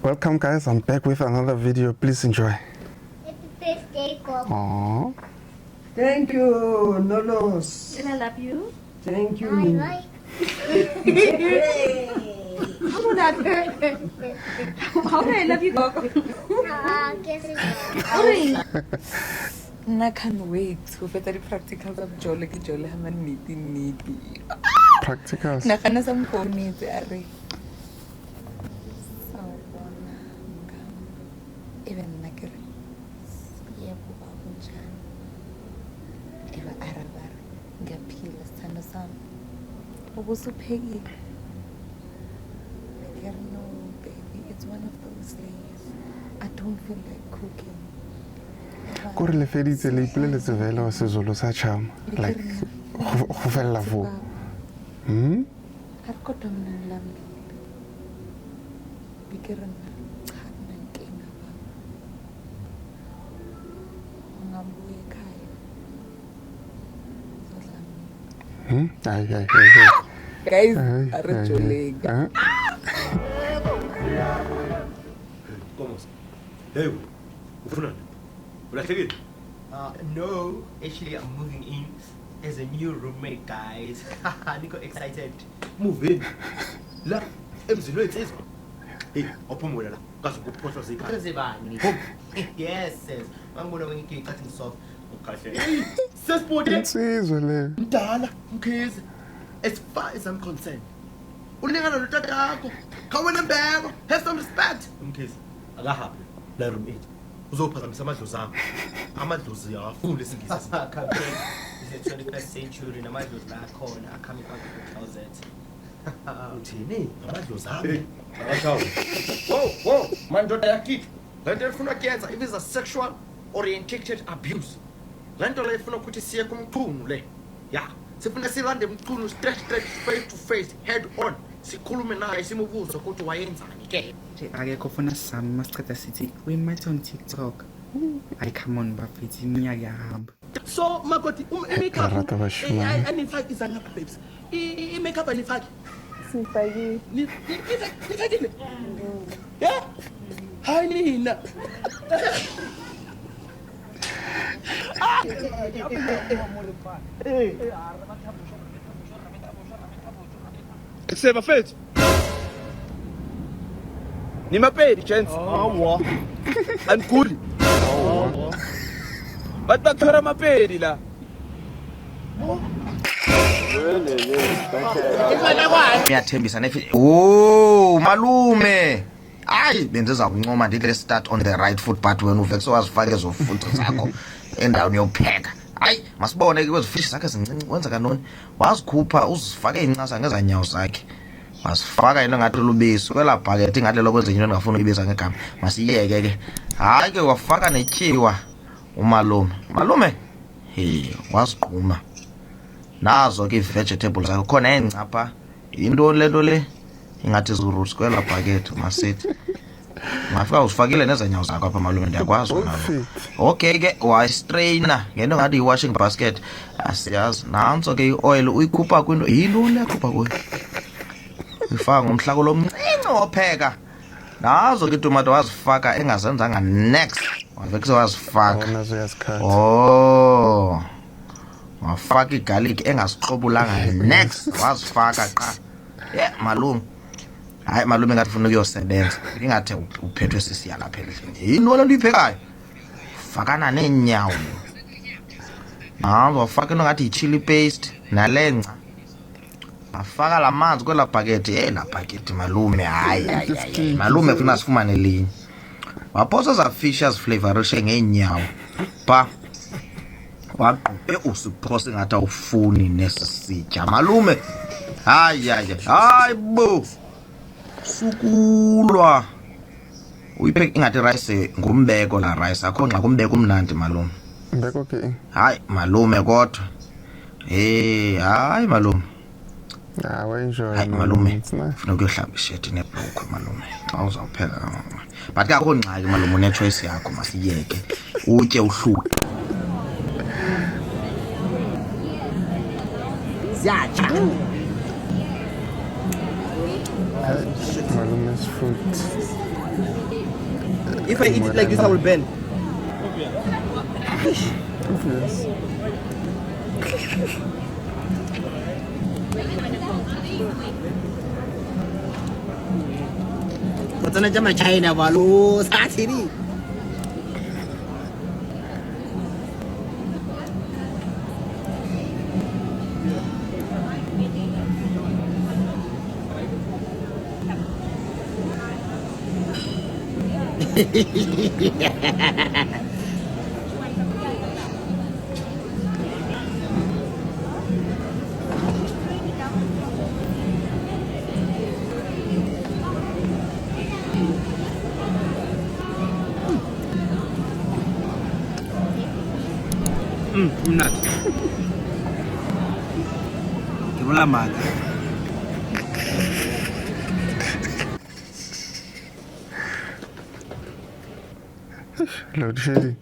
Welcome guys, I'm back with another video. Please enjoy. Happy birthday, Bob. Aww. Thank you, Nonos. And I love you. Thank you. I like. How about that? How do I love you, Gogo? I can't wait to get the practicals of Jolly Hammer needy. Practicals. Nakana some ponies are even Nakar. Eva Arabar, Gapil, Sanasam. What was so Peggy? No, baby, it's one of those days. I don't feel like cooking. Kore le feditse le ipoleletse vele wa sezolo sa charm. Like, go fella vo. I've got a man. Bikiran. Ay. Guys, are joling. Hey, will I take it? No, actually I'm moving in as a new roommate, guys. Nico excited. Move in. La, Mzilo, it is. Hey, open with her. Because you put us in. Yes, I'm going to cut him soft. Hey, says Bode. Insizwe le. Mdala, mkhize. As far as I'm concerned, ulingana notata yakho. Khawena mbeko. Have some respect. Mkhize, akahapi. La roommate. Uzophazamisa amadlozi akho. Amadlozi awafuni lesingisi. It's the 21st century. Namadlozi la khona are coming out of the closet. Uthini? Amadlozi akho. Whoa, mandoda yakithi. Lento efuna kuyenza if is a sexual orientated abuse. Lento le ifuna ukuthi siye kumchunu le. Yeah. Sifuna silande umchunu straight face to face head on. Sikhulume naye simubuza ukuthi wayenzani ke. Akekho funa sami masiceda sithi we met on TikTok. Ay come on bafethi iminyaka yahamba. So makoti makeup Barata bashimane. anifaki izanapha babes. I-makeup anifaki. Sifaki. Nifakile. Yeah? Hayi nina. Seba fethu. Ni mapedi chance. Hawa. Ankuli. Hawa. Batakthora mapedi la. Ngiyathembisa nefi. Oh, malume. Hayi benziza kuncoma ndithi let's start on the right foot but when uveke sowazifaka ezofutho zakho endaweni yokupheka. Hayi masibone ke kwezifishi zakhe zincinci wenza kanoni. Wazikhupha uzifake incasa ngezanyawo zakhe. Wasifaka into ngathi lubisi kwela bucket ingathi lokwenza into engafuni uyibisa ngegama. Masiyeke ke. Hayi ke wafaka netyiwa umalume. Malume. Hey, wasiqhuma. Nazo ke vegetables zakho khona encapha into lento le ingathi zuroots kwela bucket masithi. Mafika usifakile nezanyawo zakho apha malume ndiyakwazi nawe. Okay ke wa strainer ngento ngathi i-washing basket asiyazi nanso ke i-oil uyikhupha kwinto yilo lekhupha kuyo. Ifaka ngomhlako lomncinci wopheka. Nazo ke itomato wazifaka engazenzanga next. Wavekise wazifaka. Nazo yasikhatha. Oh. Wafaka igarlic engasixobulanga next wazifaka qa. Yeah malume. Hayi malume ngathi ufuna ukuyosebenza. Ingathi uphethwe sisiya lapha endlini. Yini wena uyiphekayo? Fakana nenyawo. Wafaka into ngathi i-chili paste nalenca. Afaka lamanzi kwela bucket. La bucket malume hayi. Malume funa sifumane linye. Waphosa za fish as flavorishe ngenyawo. Pa. Waqhubhe usiphosa ngathi awufuni nesisitya malume. Hayi bo. Sukulwa. Uyipheka ingathi rice ngumbeko la rice akho nxa kumbeko umnandi malume. Mbeko ke. Hayi malume kodwa. Hayi malume. Wa enjoy. Hayi malume. Ufuna ukuyohlamba ishirt nebroku malume. Xa uzawupheka. But akho ngxaki malume une choice yakho masiyeke. Utye uhluke. Zacha. Malume's food. If I eat it like this, I will bend. Obvious. Katana jama China balo sa sini. Not. Wala man. Load shedding.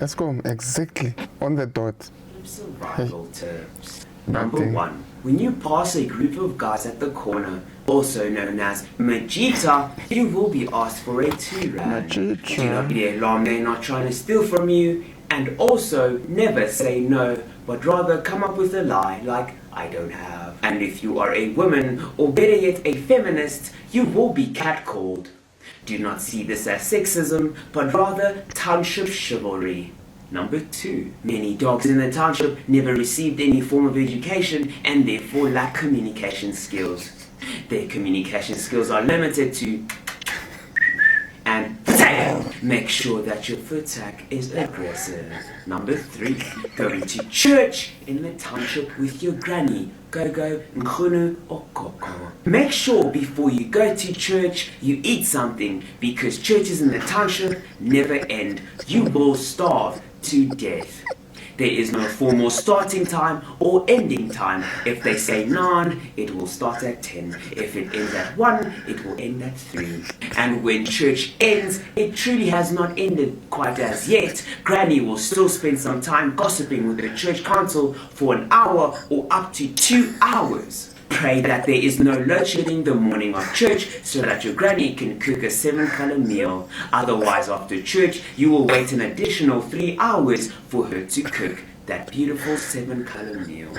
Let's go. Exactly. On the dot. Survival terms. Nothing. Number 1. When you pass a group of guys at the corner, also known as Majita, you will be asked for a 2 rand. Do not be alarmed, they're not trying to steal from you. And also, never say no, but rather come up with a lie like, I don't have. And if you are a woman, or better yet a feminist, you will be catcalled. Do not see this as sexism, but rather township chivalry. Number 2. Many dogs in the township never received any form of education and therefore lack communication skills. Their communication skills are limited to and make sure that your foot tag is aggressive. Number 3. Going to church in the township with your granny, gogo, nkunu, or koko. Make sure before you go to church you eat something, because churches in the township never end. You will starve to death. There is no formal starting time or ending time. If they say 9, it will start at 10. If it ends at 1, it will end at 3. And when church ends, it truly has not ended quite as yet. Granny will still spend some time gossiping with the church council for an hour or up to 2 hours. Pray that there is no load shedding the morning of church so that your granny can cook a 7-color meal. Otherwise, after church, you will wait an additional 3 hours for her to cook that beautiful 7-color meal.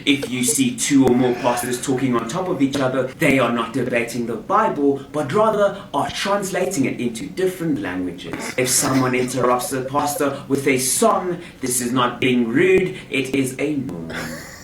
If you see 2 or more pastors talking on top of each other, they are not debating the Bible, but rather are translating it into different languages. If someone interrupts the pastor with a song, this is not being rude, it is a norm.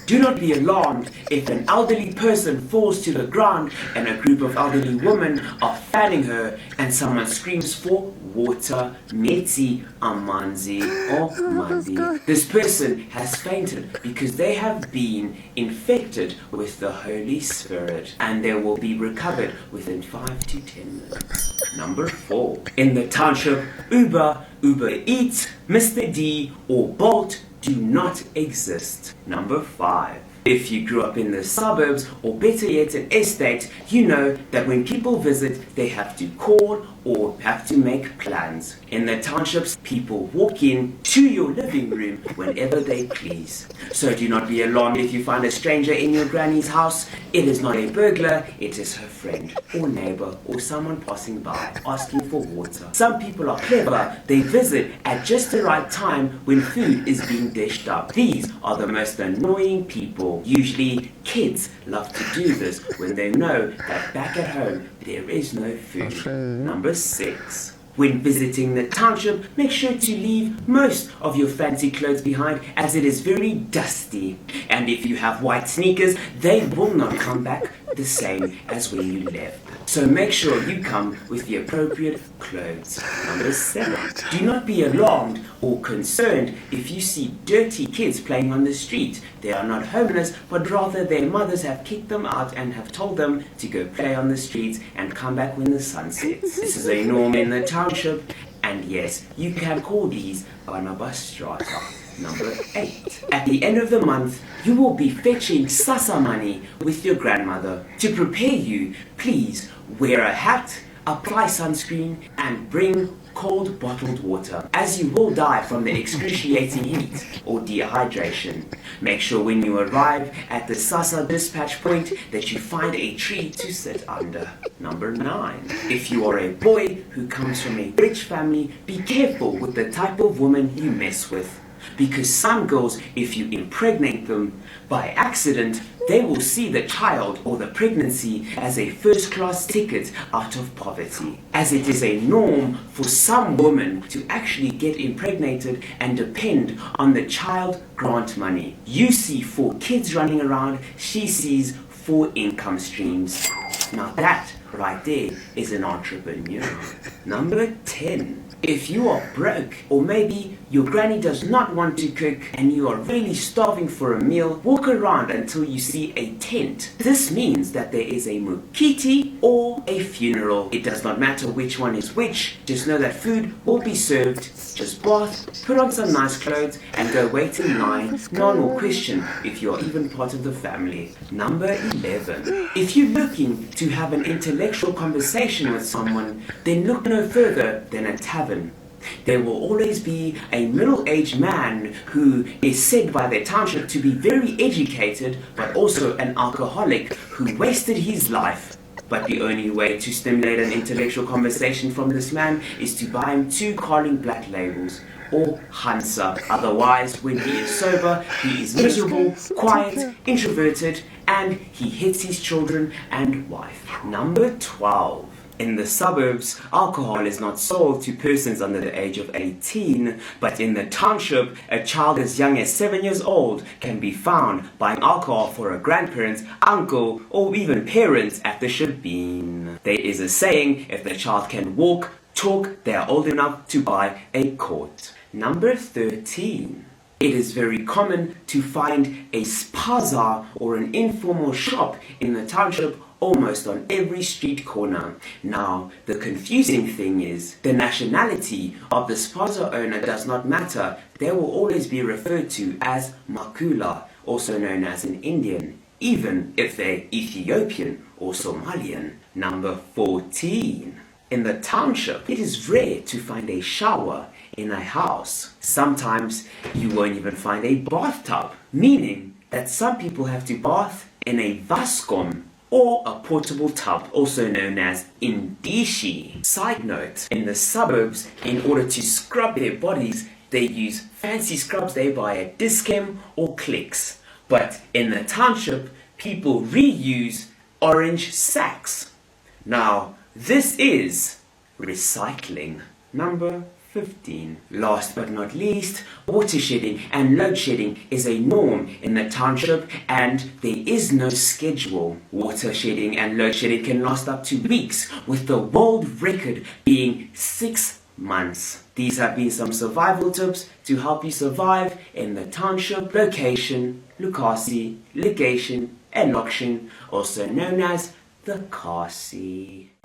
Do not be alarmed if an elderly person falls to the ground and a group of elderly women are fanning her and someone screams for water, metsi, amanzi, or mandi. This person has fainted because they have been infected with the Holy Spirit, and they will be recovered within 5 to 10 minutes. Number 4. In the township, Uber Eats, Mr. D, or Bolt do not exist. Number 5. If you grew up in the suburbs, or better yet an estate, you know that when people visit, they have to call or have to make plans. In the townships, people walk in to your living room whenever they please. So do not be alarmed if you find a stranger in your granny's house. It is not a burglar, it is her friend or neighbor or someone passing by asking for water. Some people are clever. They visit at just the right time when food is being dished up. These are the most annoying people. Usually kids love to do this when they know that back at home there is no food. Number 6. When visiting the township, make sure to leave most of your fancy clothes behind, as it is very dusty. And if you have white sneakers, they will not come back the same as when you left. So make sure you come with the appropriate clothes. Number 7. Do not be alarmed or concerned if you see dirty kids playing on the street. They are not homeless, but rather their mothers have kicked them out and have told them to go play on the streets and come back when the sun sets. This is a norm in the township, and yes, you can call these Banabastrata. Number 8. At the end of the month, you will be fetching sasa money with your grandmother. To prepare you, please wear a hat, apply sunscreen, and bring cold bottled water, as you will die from the excruciating heat or dehydration. Make sure when you arrive at the Sasa dispatch point that you find a tree to sit under. Number 9. If you are a boy who comes from a rich family, be careful with the type of woman you mess with. Because some girls, if you impregnate them by accident, they will see the child or the pregnancy as a first-class ticket out of poverty, as it is a norm for some women to actually get impregnated and depend on the child grant money. You see 4 kids running around, she sees 4 income streams. Now that right there is an entrepreneur. Number 10. If you are broke, or maybe your granny does not want to cook and you are really starving for a meal, walk around until you see a tent. This means that there is a mukiti or a funeral. It does not matter which one is which, just know that food will be served. Just bath, put on some nice clothes and go wait in line. No one will question if you are even part of the family. Number 11. If you're looking to have an intellectual conversation with someone, then look no further than a tavern. There will always be a middle-aged man who is said by their township to be very educated, but also an alcoholic who wasted his life. But the only way to stimulate an intellectual conversation from this man is to buy him 2 Carling Black Labels or Hansa. Otherwise, when he is sober, he is miserable, quiet, introverted, and he hits his children and wife. Number 12. In the suburbs, alcohol is not sold to persons under the age of 18, but in the township, a child as young as 7 years old can be found buying alcohol for a grandparent, uncle, or even parents at the shebeen. There is a saying, if the child can walk, talk, they are old enough to buy a quart. Number 13. It is very common to find a spaza or an informal shop in the township almost on every street corner. Now, the confusing thing is, the nationality of the spaza owner does not matter. They will always be referred to as Makula, also known as an Indian, even if they're Ethiopian or Somalian. Number 14. In the township, it is rare to find a shower in a house. Sometimes you won't even find a bathtub, meaning that some people have to bath in a vaskom, or a portable tub, also known as indishi. Side note, in the suburbs, in order to scrub their bodies, they use fancy scrubs they buy at Dischem or Clicks. But in the township, people reuse orange sacks. Now, this is recycling. Number 15. Last but not least, water shedding and load shedding is a norm in the township and there is no schedule. Water shedding and load shedding can last up to weeks, with the world record being 6 months. These have been some survival tips to help you survive in the township location, Lukasi, legation, and location, also known as the Kasi.